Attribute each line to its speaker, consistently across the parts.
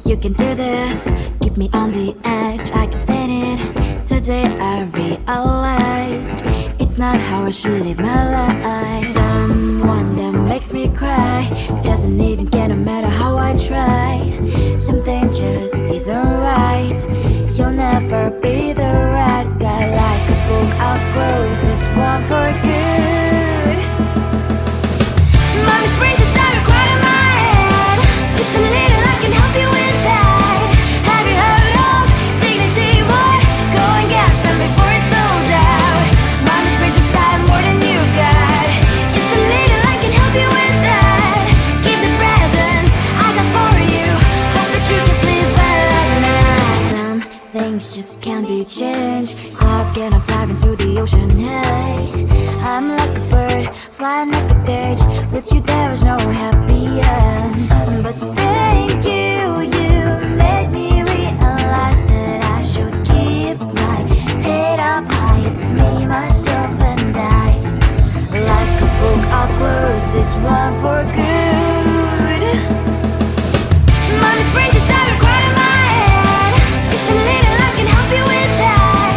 Speaker 1: You can do this, keep me on the edge, I can stand it. Today I realized it's not how I should live my life. Someone that makes me cry doesn't even get no matter how I try. Something just isn't right. You'll never be the right guy. Like a book, I'll close this one for good. Mommy's brains inside are quite in my head. Just a little, I can help you with that. Have you heard of dignity? What? Go and get some before it's sold out. Mommy's brains inside more than you got. Just a little, I can help you with that. Keep the presents I got for you. Hope that you can sleep well at night. Some things just can't be changed. Clock and I'm diving to the ocean. Hey, I'm like a bird flying like a cage. With you there was no happy end. But thank you, you made me realize that I should keep my head up high. It's me, myself and I. Like a book, I'll close this one for good. Mommy's brains inside are quite in my head. Just a little, I can help you with that.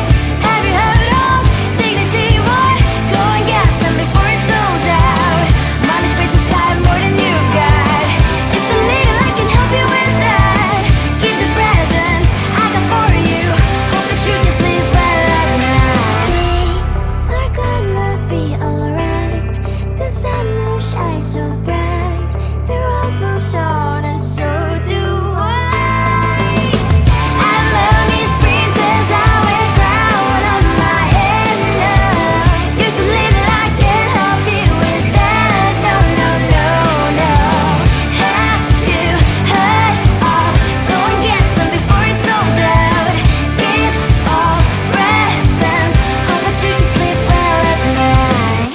Speaker 1: Have you heard of dignity? What? Go and get some before it's sold out. Mommy's brains inside more than you got. Just a little, I can help you with that. Keep the presents I got for you. Hope that you can sleep well at night. We're gonna be alright. The sun will shine so bright. The road moves on and so do I. I love these princess, I wear crown on my head now. Just a little, I can help you with that. No, no, no, no. Have you heard of? Go and get some before it's sold out. Give all presents. Hope that you can sleep well at night.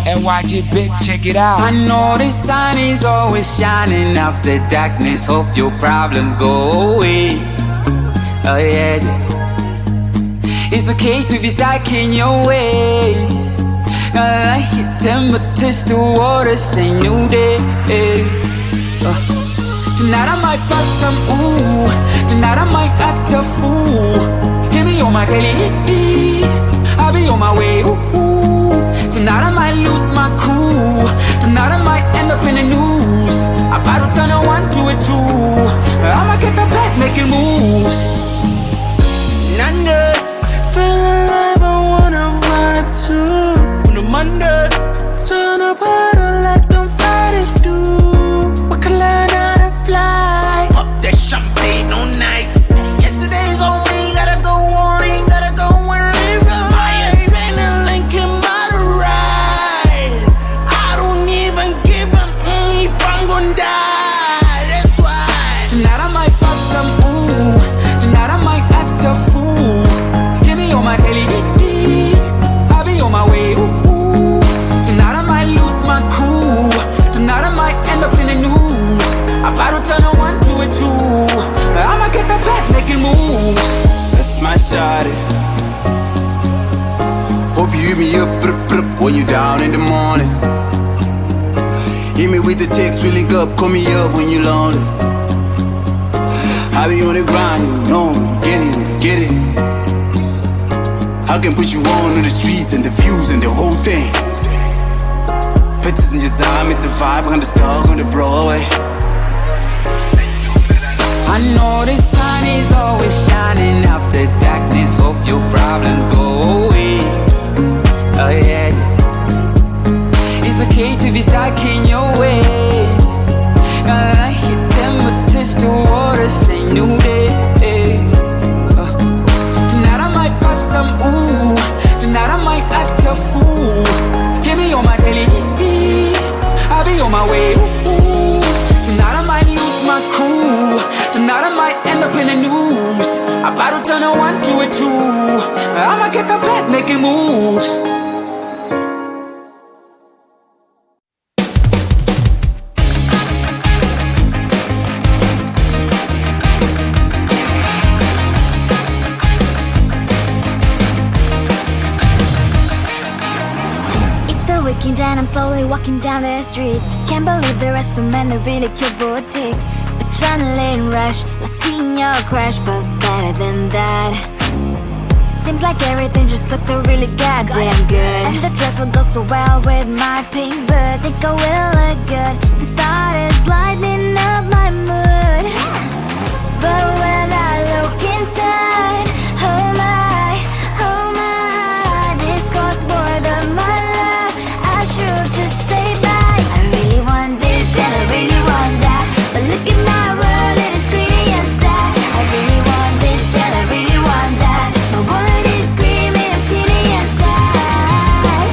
Speaker 2: NYG bitch, check it out.
Speaker 3: I know the sun is always shining after darkness. Hope your problems go away. Oh yeah, yeah. It's okay to be stuck in your ways. I like your temperatures, the water, say new day. Tonight I might pop some ooh. Tonight I might act a fool. Hit me on my daily, I'll be on my way, ooh. Tonight I might lose my cool. Tonight I might end up in the news. I'm about to turn a 1 to a 2. I'ma get the back making moves.
Speaker 2: Nanda, feel alive, I wanna vibe too. On a Monday, turn up harder like them Fridays do. We can learn how to fly. Pop that champagne all night. Yesterday's on me, gotta go on in, gotta go and live right. My adrenaline came by the ride. I don't even give a if I'm gonna die. That's why
Speaker 3: Tonight I might pop some ooh. Tonight I might act a fool. Hit me on my daily, I'll be on my way, ooh. Tonight I might lose my cool. Tonight I might end up in the news. I'm about to turn a 1 to a 2. I'ma get the back making moves.
Speaker 4: That's my shawty. Hope you hit me up when you down in the morning. Hit me with the text, we link up, call me up when you lonely. I be on the grind, you know, get it. I can put you on the streets and the views and the whole thing. Pictures in your time, it's a vibe, on the star on the Broadway.
Speaker 3: I know the sun is always shining after darkness. Hope your problems go away. Oh yeah, yeah. It's okay to be stuck in your ways. I like your temperatures, the water, say new day. Tonight I might pop some ooh. Tonight I might act a fool. Hit me on my daily, I'll be on my way, ooh. Tonight I might lose my cool. Tonight I might end up in the news. I'm about to turn a 1 to a 2. I'ma get the back making moves.
Speaker 1: then I'm slowly walking down the streets. Can't believe the rest of men are really cute boutiques. Adrenaline rush, like seeing your crush, but better than that. Seems like everything just looks so really goddamn good. And the dress will go so well with my pink boots. Think I will look good. The start is lighting up my mood. But when I look inside, oh my, this costs more than my love. I should just say bye. I really want this and I really want that, but look at my world and it's greedy and sad. I really want this and I really want that. My wallet is screaming, I'm skinny and sad.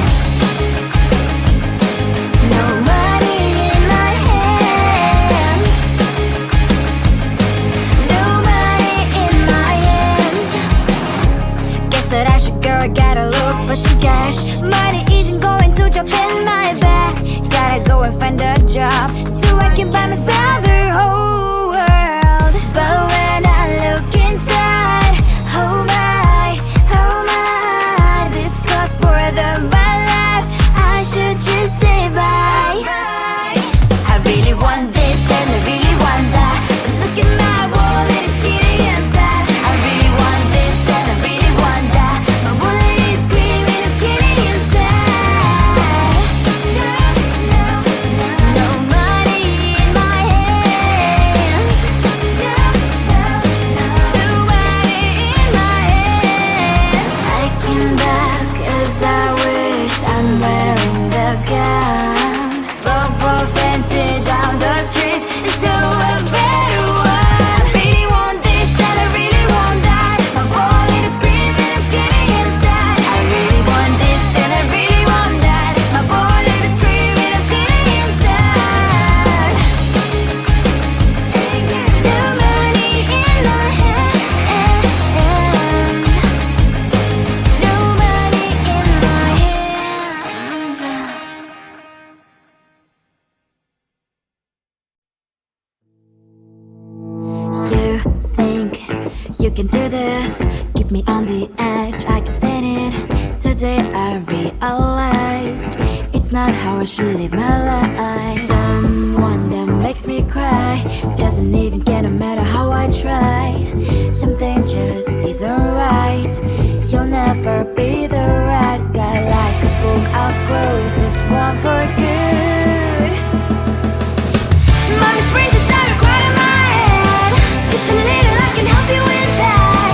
Speaker 1: No money in my hands. No money in my hands. Guess that I should go, I gotta look for some cash. Money isn't going to jump in my back. Gotta go and find a job so I can buy myself the whole world. But when I look inside, oh my, this costs more than my life. I should just say bye. I really want this and I really want that, but look at my wallet, it's skinny and sad. I really want this and I really want that. My wallet is screaming, I'm skinny and sad. No money in my hands. No money in my hands. I came back as I wished. I'm wearing the gown. Football fancy down the streets into a better one. I really want this and I really want that. My wallet is screaming, I'm skinny inside. I really want this and I really want that. My wallet is screaming, I'm skinny inside. No money in my hands. No money in my hands. You think you can do this, keep me on the edge, I can stand it. Today I realized it's not how I should live my life. Someone that makes me cry doesn't even get no matter how I try. Something just isn't right. You'll never be the right guy. Like a book, I'll close this one for good. Mommy's brains inside right in my head. Just a little, I can help you with that.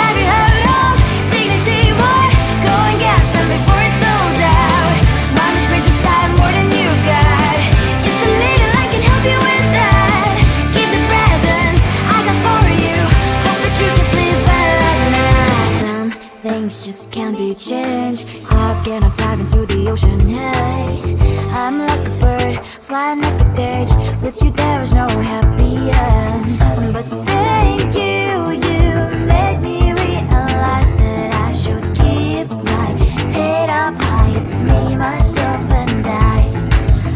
Speaker 1: Have you heard of dignity, boy? Go and get some before it's sold out. Mommy's brains inside more than you got. Just a little, I can help you with that. Keep the presents I got for you. Hope that you can sleep well at night. Some things just can't be changed. Clock and I'm diving to the ocean. Hey, I'm like a bird flying like a cage. With you there was no happy end. But thank you, you made me realize that I should keep my head up high. It's me, myself and I.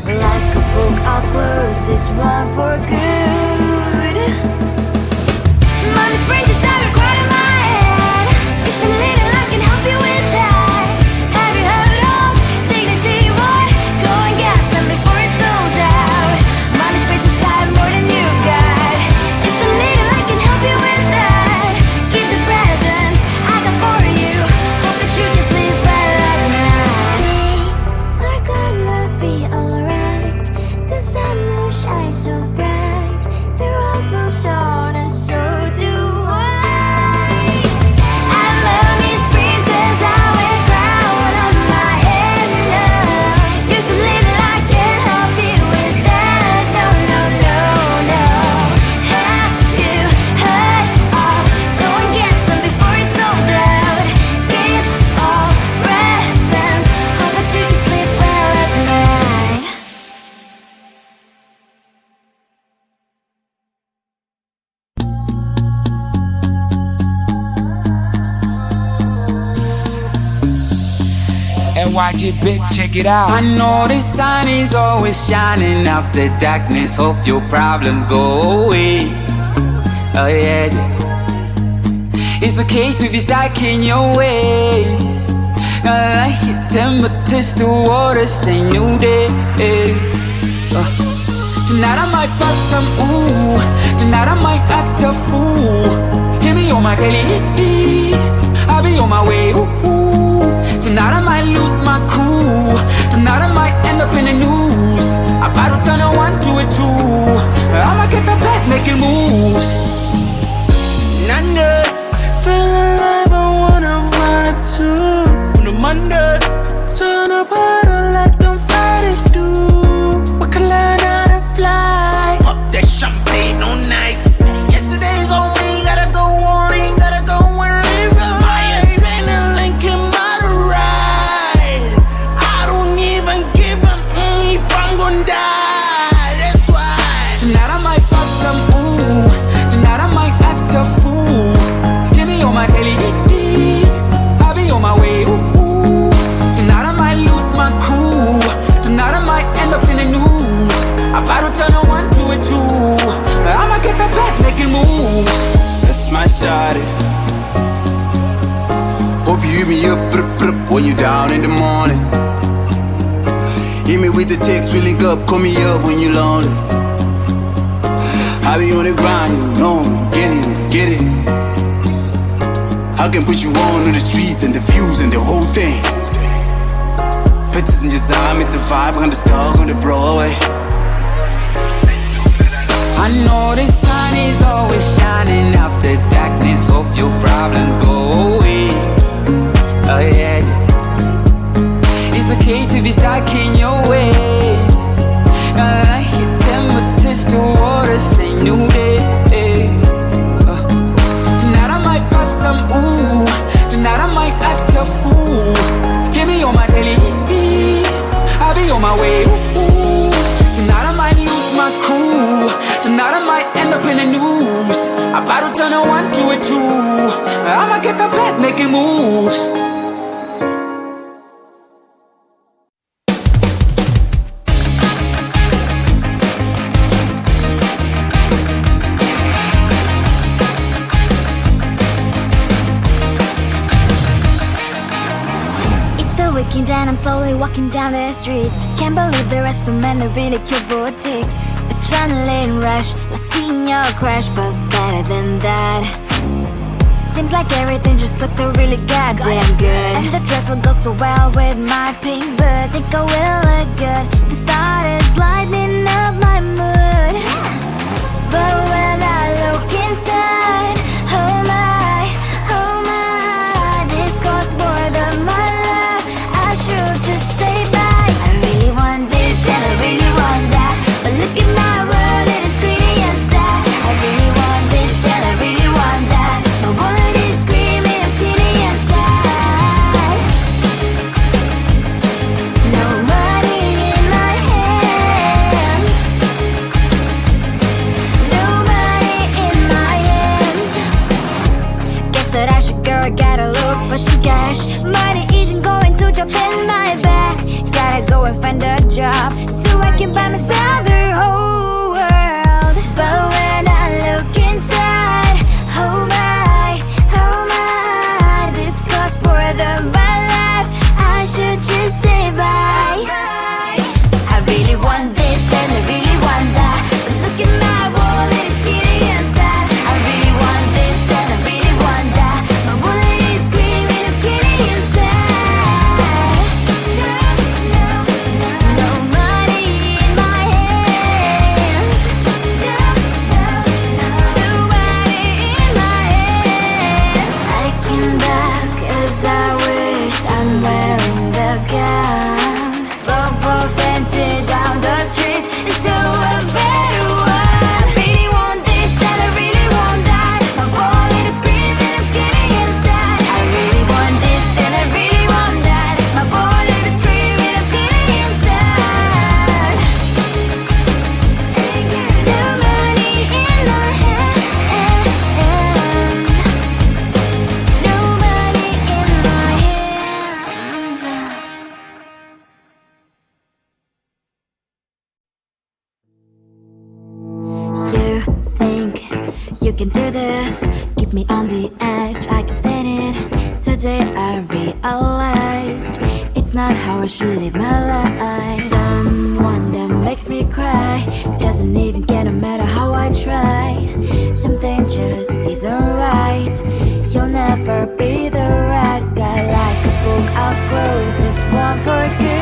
Speaker 1: Like a book, I'll close this one for good. Mommy's brains inside right in my head. Just a little, I can help you with that. Have you heard of dignity, boy? Go and get some before it's sold out. Mommy's brains inside more than you got. Just a little, I can help you with that. Keep the presents I got for you. Hope that you can sleep well at night. We're gonna be alright. The sun will shine so bright. The road moves on and so do I. I love these princess, I wear crown on my head now. Just a little, I can help you with that. No, no, no, no. Have you heard of? Go and get some before it's sold out. Give all presents. Hope that you can sleep well at night.
Speaker 3: NYG bitch, check it out. I know the sun is always shining after darkness. Hope your problems go away. Oh yeah, yeah. It's okay to be stuck in your ways. I hit temperature to water, say new day. Tonight I might pop some ooh. Tonight I might act a fool. Hear me on my daily, I'll be on my way. Ooh. Tonight I might lose my cool. Tonight I might end up in the news. I about to turn a 1 to a 2. I'ma get the back making moves.
Speaker 2: Nanda, feel alive, I wanna vibe too. On a Monday, turn up harder like them Fridays do. We can learn how to fly. Pop that champagne all night. Yesterday's on me, gotta go on, gotta go and live it. My adrenaline came out to ride. I don't even give a if I'm gonna die. That's why.
Speaker 3: Tonight I might pop some ooh. Tonight I might act a fool. Hear me on my daily, I'll be on my way. Ooh. Tonight I might lose my cool. Tonight I might end up in the news. I about to turn a 1 to a 2. I'ma get the back making moves.
Speaker 4: That's my shawty. Hope you hit me up, when you down in the morning. Hit me with the text, we link up, call me up when you lonely. I be on the grind, you know, get it. I can put you on the streets and the views and the whole thing. Pictures in your time, it's a vibe, on the star on the Broadway.
Speaker 3: I know the sun is always shining after darkness. Hope your problems go away. Oh yeah. It's okay to be stuck in your ways. I hit temperatures to water, say new day. Tonight I might pop some ooh. Tonight I might act a fool. Hear me on my daily, I'll be on my way. Ooh. Tonight I might lose my cool. Tonight I might end up in the news. I about to turn a 1 to a 2. I'ma get the back making moves.
Speaker 1: It's the weekend and I'm slowly walking down the streets. Can't believe the rest of men are really cute boutiques. Adrenaline rush, like seeing your crush, but better than that. Seems like everything just looks so really goddamn good. And the dress will go so well with my pink boots. Think I will look good. The started lighting up my mood. But when I look inside, oh my, this costs more than my life. I should just say bye. I really want this and I really want that, but look at my world, it is pretty inside. I really want this and I really want that. My wallet is screaming, I'm skinny inside. No money in my hand. No money in my hand. Guess that I should go, gotta look for some cash. Money isn't going to jump in my bag. Gotta go and find a job so I can buy myself the whole world. But when I look inside, oh my, this costs more than my life. I should just say bye. I really want this and I really want that, but look at my wallet, it's skinny inside. I really want this and I really want that. My wallet is screaming, I'm skinny inside. No money in my hand. No money in my hand. Taking back as I wish I'm wearing the gown. Football fancy down the streets into a better one. I really want this and I really want that. My wallet is screaming, I'm skinny inside. I really want this and I really want that. My wallet is screaming, I'm skinny inside. No money in my hand. No money in my hands. You think you can do this? Keep me on the edge, I can stand it. Today I realized it's not how I should live my life. Someone that makes me cry doesn't even get no matter how I try. Something just isn't right. You'll never be the right guy. Like a book, I'll close this one for good.